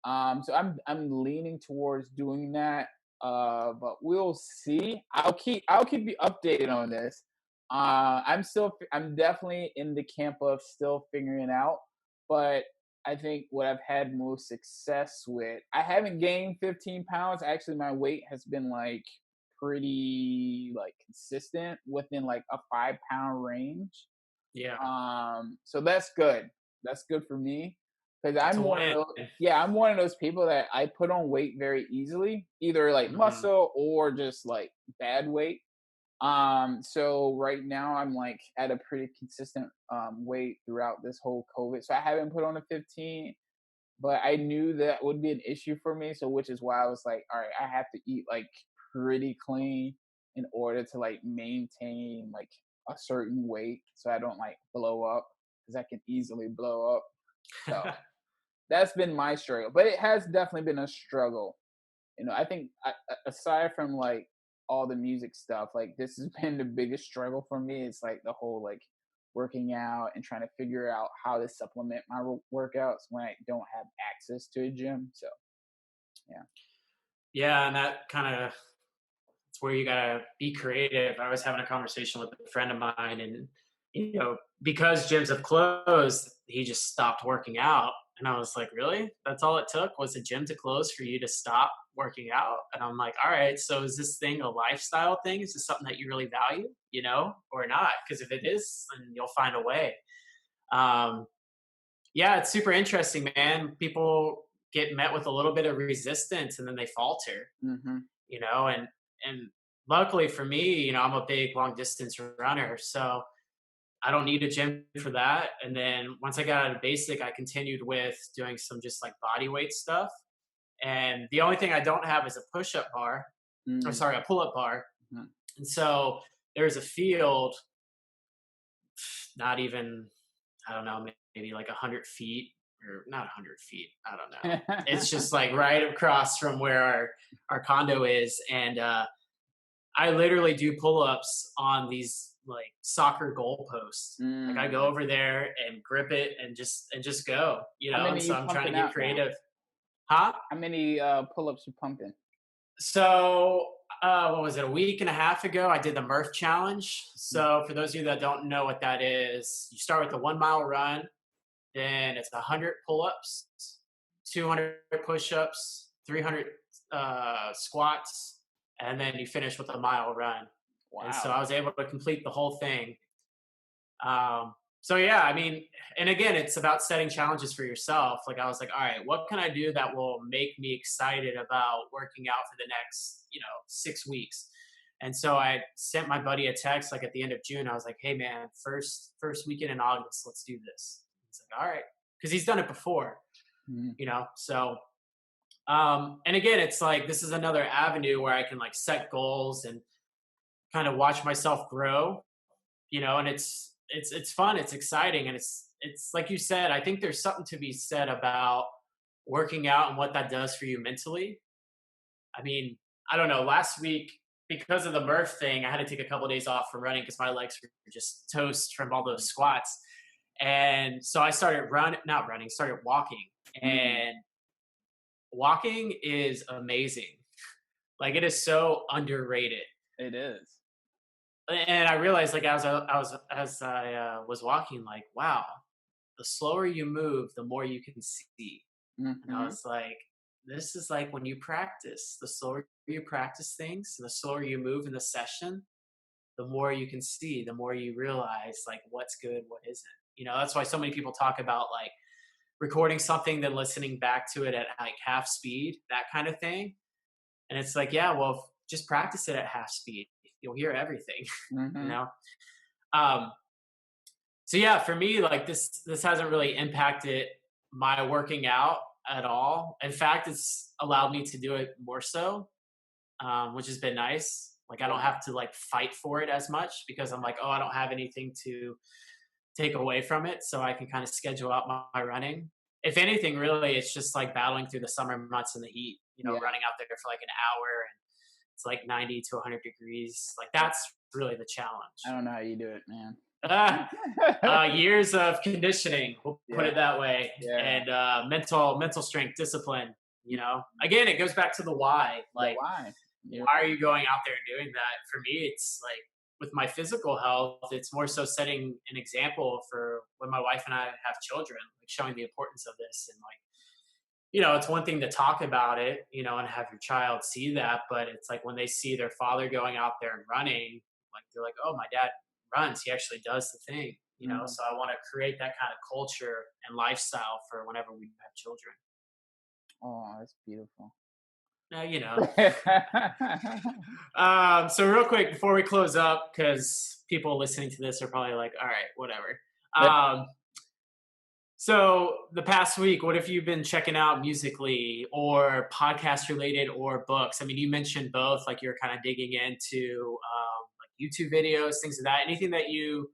So I'm leaning towards doing that. But we'll see. I'll keep you updated on this. I'm definitely in the camp of still figuring it out. But I think what I've had most success with, I haven't gained 15 pounds. Actually, my weight has been like pretty like consistent within like a 5 pound range. Yeah, So that's good. That's good for me because that's I'm a one of win. those. Yeah, I'm one of those people that I put on weight very easily, either like Hmm. muscle or just like bad weight. So right now I'm like at a pretty consistent weight throughout this whole COVID. So I haven't put on a 15, but I knew that would be an issue for me. So which is why I was like, all right, I have to eat like pretty clean in order to like maintain like a certain weight so I don't like blow up because I can easily blow up. So that's been my struggle, but it has definitely been a struggle. I think aside from like all the music stuff, like this has been the biggest struggle for me. It's like the whole like working out and trying to figure out how to supplement my workouts when I don't have access to a gym. So yeah. Yeah, and that kind of it's where you gotta be creative. I was having a conversation with a friend of mine, and because gyms have closed, he just stopped working out. And I was like, really? That's all it took was a gym to close for you to stop working out? And I'm like, all right, so is this thing a lifestyle thing? Is this something that you really value, or not? Because if it is, then you'll find a way. Um, yeah, it's super interesting, man. People get met with a little bit of resistance and then they falter, Mm-hmm. and luckily for me, I'm a big long distance runner, so I don't need a gym for that. And then once I got out of basic, I continued with doing some just like body weight stuff. And the only thing I don't have is a push up bar, or Mm-hmm. sorry, a pull up bar. And so there's a field, not even, I don't know, maybe like 100 feet, or not 100 feet. I don't know. It's just like right across from where our condo is. And I literally do pull-ups on these like soccer goalposts. Like I go Mm. over there and grip it and just go, How and many so you I'm trying to pumping get out now? creative. Huh? How many pull-ups you pumping? So what was it? A week and a half ago, I did the Murph challenge. Mm. So for those of you that don't know what that is, you start with a 1 mile run, then it's 100 pull-ups, 200 push-ups, 300 squats, and then you finish with a mile run. And so I Wow. was able to complete the whole thing. So yeah, I mean, and again, it's about setting challenges for yourself. Like I was like, all right, what can I do that will make me excited about working out for the next, 6 weeks? And so I sent my buddy a text like at the end of June. I was like, hey man, first weekend in August, let's do this. He's like, all right, because he's done it before, Mm. So and again, it's like this is another avenue where I can like set goals and kind of watch myself grow, and it's fun, it's exciting, and it's like you said, I think there's something to be said about working out and what that does for you mentally. I mean, I don't know, last week because of the Murph thing, I had to take a couple of days off from running because my legs were just toast from all those squats. And so I started not running, started walking. Mm. And walking is amazing. Like it is so underrated. It is. And I realized, like, as I was walking, like, wow, the slower you move, the more you can see. And I Mm-hmm. was like, this is like when you practice. The slower you practice things, and the slower you move in the session, the more you can see, the more you realize like what's good, what isn't. That's why so many people talk about like recording something, then listening back to it at like half speed, that kind of thing. And it's like, yeah, well, just practice it at half speed. You'll hear everything, you Mm-hmm. know? Um, so yeah, for me, like this hasn't really impacted my working out at all. In fact, it's allowed me to do it more so, which has been nice. Like I don't Yeah. have to like fight for it as much because I'm like, oh, I don't have anything to take away from it, so I can kind of schedule out my running. If anything, really, it's just like battling through the summer months in the heat. Yeah. Running out there for like an hour and it's like 90 to 100 degrees. Like that's really the I challenge. don't know how you do it, man. Ah, years of conditioning, we'll put Yeah. it that way, Yeah. and mental strength, discipline. Again, it goes back to the why. The Like, why. You're why are you going out there and doing that? For me, it's like with my physical health, it's more so setting an example for when my wife and I have children, like showing the importance of this. And like, it's one thing to talk about it, and have your child see that, but it's like when they see their father going out there and running, like they're like, oh, my dad runs. He actually does the thing. mhm. So I want to create that kind of culture and lifestyle for whenever we have children. Oh, that's beautiful. Now, so real quick before we close up, because people listening to this are probably like, all right, whatever. Um, so the past week, what have you been checking out musically or podcast related or books? I mean, you mentioned both, like you're kind of digging into like YouTube videos, things of that. Anything that you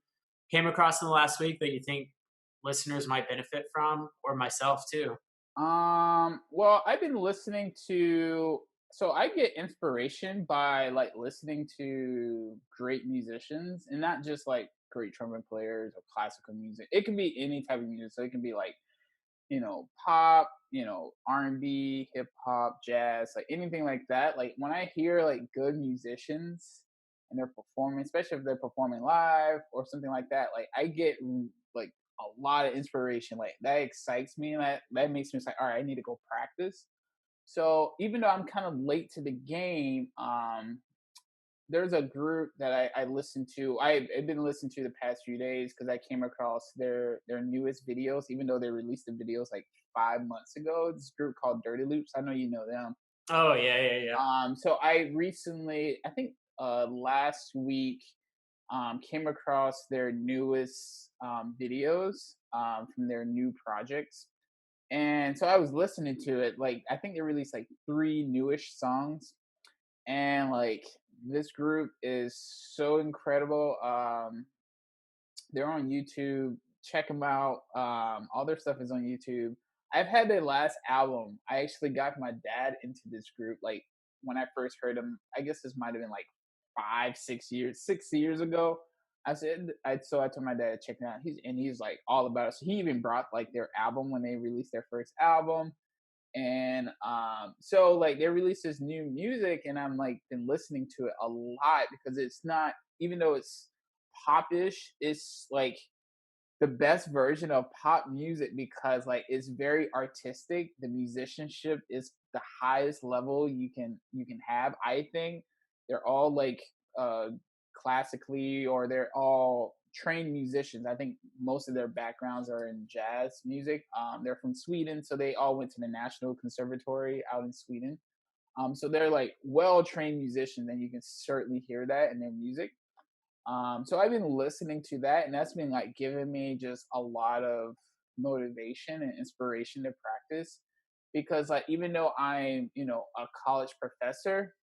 came across in the last week that you think listeners might benefit from, or myself too? Well, I've been listening to so I get inspiration by like listening to great musicians and not just like great trumpet players or classical music. It can be any type of music. So it can be like, pop, R&B, hip hop, jazz, like anything like that. Like when I hear like good musicians and they're performing, especially if they're performing live or something like that, like I get like a lot of inspiration. Like that excites me and that makes me say, all right, I need to go practice. So even though I'm kind of late to the game, there's a group that I listened to. I've been listening to the past few days because I came across their newest videos, even though they released the videos like 5 months ago. This group called Dirty Loops. I know you know them. Oh yeah, yeah, yeah. So I recently, I think last week, came across their newest videos from their new projects. And so I was listening to it. Like I think they released like three newish songs, and like this group is so incredible. They're on YouTube. Check them out. All their stuff is on YouTube. I've had their last album. I actually got my dad into this group. Like when I first heard them, I guess this might have been like 5, 6 years, 6 years ago. I told my dad to check it out. He's like all about it. So he even brought like their album when they released their first album. And so like they released this new music and I'm like been listening to it a lot because it's not, even though it's popish, it's like the best version of pop music because like it's very artistic. The musicianship is the highest level you can have. I think they're all like uh classically, or they're all trained musicians. I think most of their backgrounds are in jazz music. They're from Sweden, so they all went to the National Conservatory out in Sweden. So they're like well trained musicians, and you can certainly hear that in their music. So I've been listening to that, and that's been like giving me just a lot of motivation and inspiration to practice. Because like even though I'm a college professor,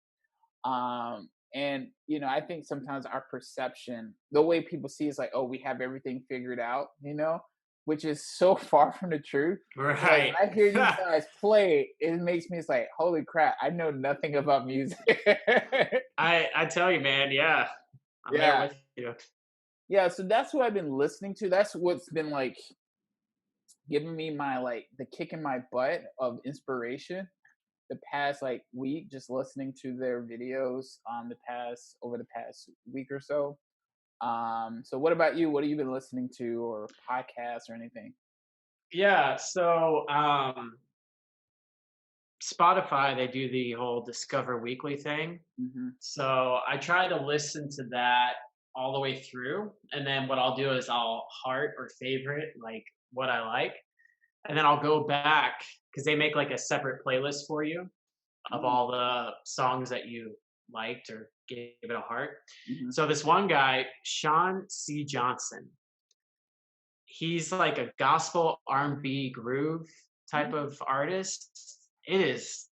and I think sometimes our perception, the way people see is like, oh, we have everything figured out, which is so far from the truth. Like Right. when I hear these guys play, it makes me, it's like, holy crap, I know nothing about music. I tell you, man. Yeah, I'm there Yeah. with you. Yeah, so that's what I've been listening to. That's what's been like giving me my like the kick in my butt of inspiration the past like week, just listening to their videos over the past week or so. So what about you? What have you been listening to, or podcasts or anything? Yeah. So Spotify, they do the whole Discover Weekly thing. Hmm. So I try to listen to that all the way through, and then what I'll do is I'll heart or favorite like what I like, and then I'll go back because they make like a separate playlist for you of Mm, all the songs that you liked or gave it a heart. mhm, So this one guy, Sean C. Johnson, he's like a gospel R&B groove type mm, of artist. It is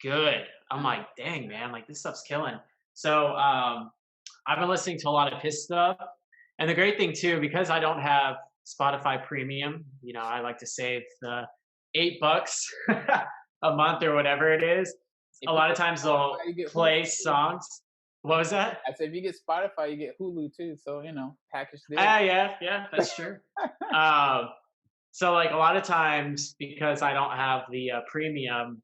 good. I'm like, dang man, like this stuff's killing. So I've been listening to a lot of his stuff. And the great thing too, because I don't have Spotify premium, I like to save the $8 a month or whatever it is. if A you lot of get times they'll Spotify, you get Hulu play too. songs. What was that? I said if you get Spotify, you get Hulu too. So package deal. Ah, yeah, yeah, that's true. Um, so like a lot of times because I don't have the premium,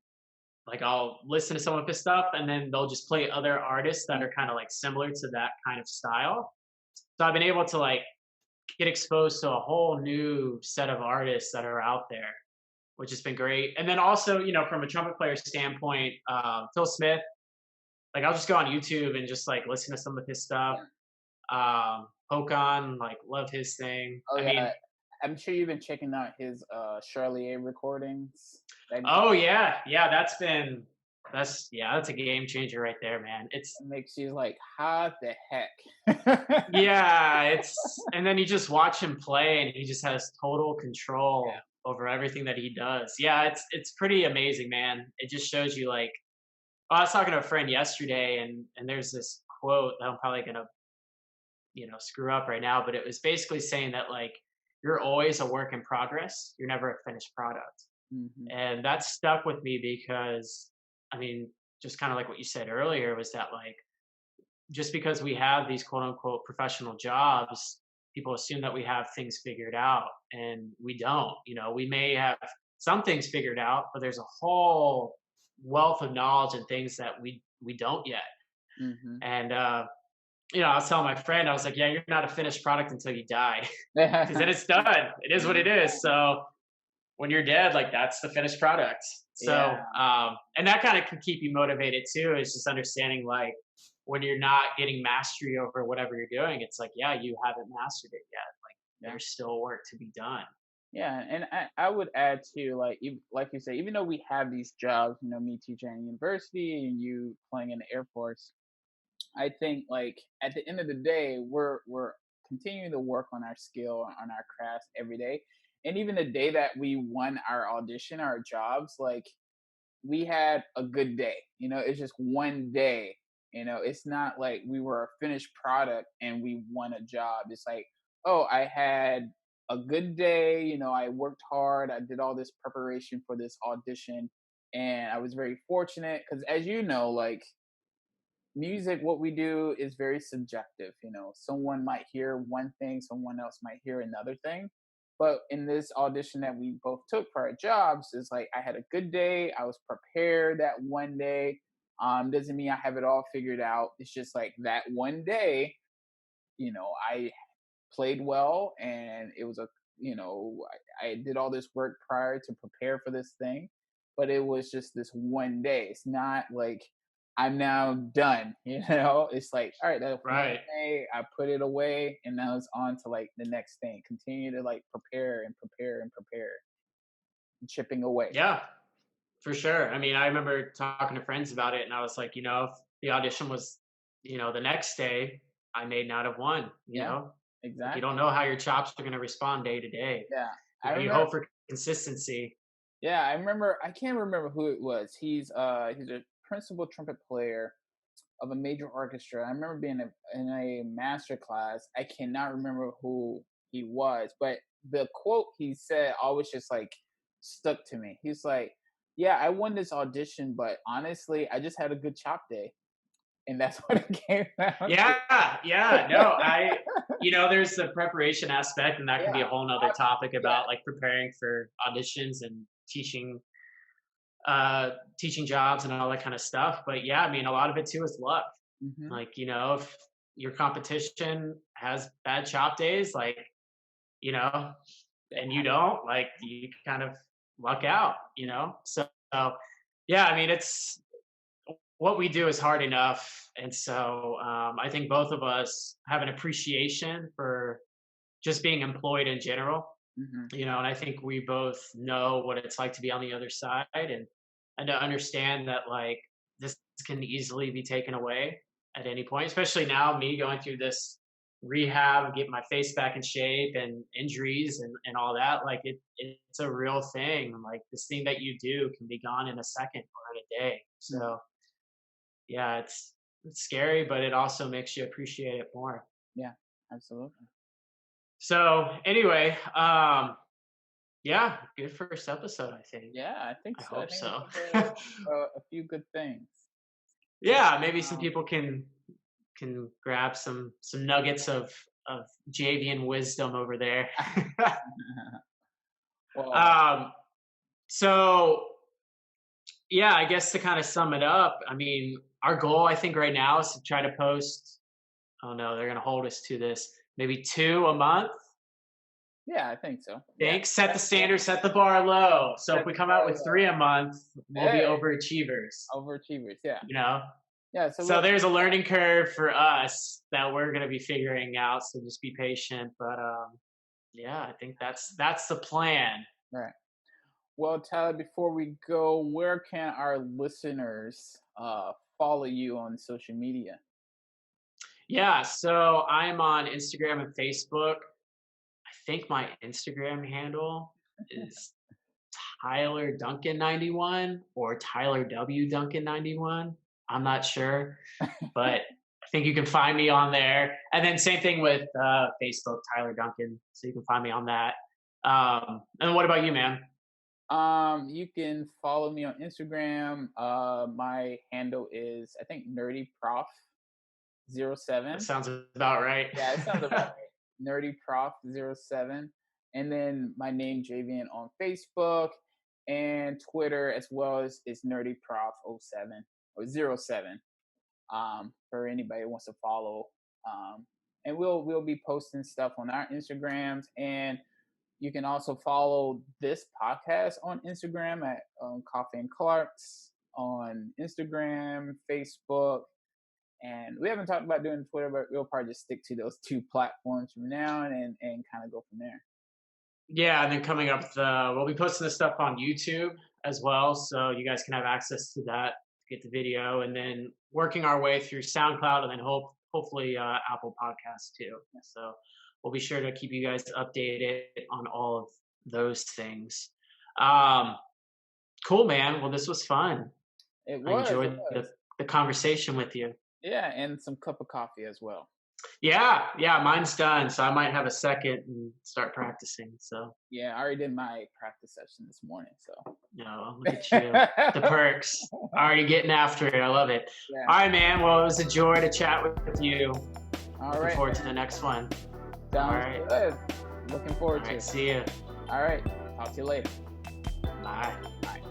like I'll listen to some of his stuff and then they'll just play other artists that Mm, are kind of like similar to that kind of style. So I've been able to like get exposed to a whole new set of artists that are out there, which has been great. And then also, from a trumpet player standpoint, Phil Smith, like I'll just go on YouTube and just like listen to some of his stuff. yeah. Hokan, like love his thing. Oh I yeah. mean, I'm sure you've been checking out his Charlier recordings. That oh yeah, yeah, that's a game changer right there, man. It's makes you like, how the heck? Yeah, and then you just watch him play and he just has total Yeah. control over everything that he does. Yeah, it's pretty amazing, man. It just shows you like I was talking to a friend yesterday and there's this quote that I'm probably gonna, screw up right now, but it was basically saying that like you're always a work in progress. You're never a finished product. Hmm. And that stuck with me because I mean, just kind of like what you said earlier was that like just because we have these quote unquote professional jobs, people assume that we have things figured out and we don't. We may have some things figured out, but there's a whole wealth of knowledge and things that we don't yet. Hmm. And I was telling my friend, I was like, yeah, you're not a finished product until you die. Because then it's done. It is what it is. So when you're dead, like that's the finished product. Yeah. So, and that kind of can keep you motivated too, is just understanding like when you're not getting mastery over whatever you're doing, it's like, yeah, you haven't mastered it yet. Like Yeah. there's still work to be done. Yeah, and I would add to like like you say, even though we have these jobs, me teaching at university and you playing in the Air Force, I think like at the end of the day, we're continuing to work on our skill, on our craft every day. And even the day that we won our audition, our jobs, like we had a good day. It's just one day. It's not like we were a finished product and we won a job. It's like, oh, I had a good day. I worked hard. I did all this preparation for this audition, and I was very fortunate because, as you know, like music, what we do is very subjective. Someone might hear one thing, someone else might hear another thing. But in this audition that we both took for our jobs, it's like I had a good day. I was prepared that one day. Doesn't mean I have it all figured out. It's just like that one day, I played well, and it was I did all this work prior to prepare for this thing, but it was just this one day. It's not like I'm now done. It's like, all right, that one Right. day I put it away, and now it's on to like the next thing. Continue to like prepare and prepare and prepare, and chipping away. Yeah, for sure. I mean, I remember talking to friends about it and I was like, if the audition was, the next day, I may not have won, Yeah, Like you don't exactly. know how your chops are going to respond day to day. Yeah, I You remember. hope for consistency. Yeah, I remember. I can't remember who it was. He's a principal trumpet player of a major orchestra. I remember being in a master class. I cannot remember who he was, but the quote he said always just like stuck to me. He's like, "Yeah, I won this audition, but honestly, I just had a good chop day," and that's what it came down to. Yeah, yeah. No, there's the preparation aspect, and that could Yeah, be a whole nother topic yeah, about like preparing for auditions and teaching jobs and all that kind of stuff. But yeah, I mean, a lot of it too is luck. hmm, Like, if your competition has bad chop days, like, you know, that and you happens. don't, like, you kind of luck out. So yeah, I mean, it's what we do is hard enough. And so I think both of us have an appreciation for just being employed in general, Hmm. and I think we both know what it's like to be on the other side, and to understand that like this can easily be taken away at any point, especially now me going through this rehab, get my face back in shape and injuries and all that. Like it's a real thing. Like this thing that you do can be gone in a second or in a day. So yeah, it's scary, but it also makes you appreciate it more. Yeah, absolutely. So anyway, yeah, good first episode, I think. Yeah, I think I so. I hope think we so. covered a few good things. Yeah, maybe some Um, people can grab some nuggets of Javian wisdom over there. well, um, so yeah, I guess to kind of sum it up, I mean, our goal I think right now is to try to post. Oh no, they're gonna hold us to this. Maybe two a month. yeah, I think so. Yeah, Thanks. Set the standard, set the bar low. So if set we the come out bar with low. three a month, we'll be Hey, overachievers. overachievers. Yeah, You know. yeah. So So look, there's a learning curve for us that we're gonna be figuring out. So just be patient. But yeah, I think that's the plan. right. Well, Tyler, before we go, where can our listeners follow you on social media? Yeah. So I'm on Instagram and Facebook. I think my Instagram handle is Tyler Duncan 91 or Tyler W Duncan 91. I'm not sure, but I think you can find me on there. And then same thing with Facebook, Tyler Duncan. So you can find me on that. And what about you, man? You can follow me on Instagram. My handle is I think That nerdyprof07. sounds about right. Yeah, it sounds about right. Nerdyprof07. And then my name Javian on Facebook and Twitter as well as is nerdyprof07 or 07. For anybody who wants to follow. And we'll be posting stuff on our Instagrams, and you can also follow this podcast on Instagram at Coffee and Clark's on Instagram, Facebook, and we haven't talked about doing Twitter, but we'll probably just stick to those two platforms from now and kind of go from there. Yeah, and then coming up, we'll be posting this stuff on YouTube as well, so you guys can have access to that, get the video, and then working our way through SoundCloud, and then hopefully Apple Podcasts too. So we'll be sure to keep you guys updated on all of those things. Cool, man. Well, this was fun. It I was. It enjoyed was. the conversation with you. Yeah, and some cup of coffee as well. Yeah, mine's done, so I might have a second and start practicing. So yeah, I already did my practice session this morning. So look at you, the perks, already getting after it. I love it. Yeah. All right, man. Well, it was a joy to chat with you. All Looking right. forward to the next one. Sounds good. Looking forward to it. See you. All right. Talk to you later. Bye. Bye.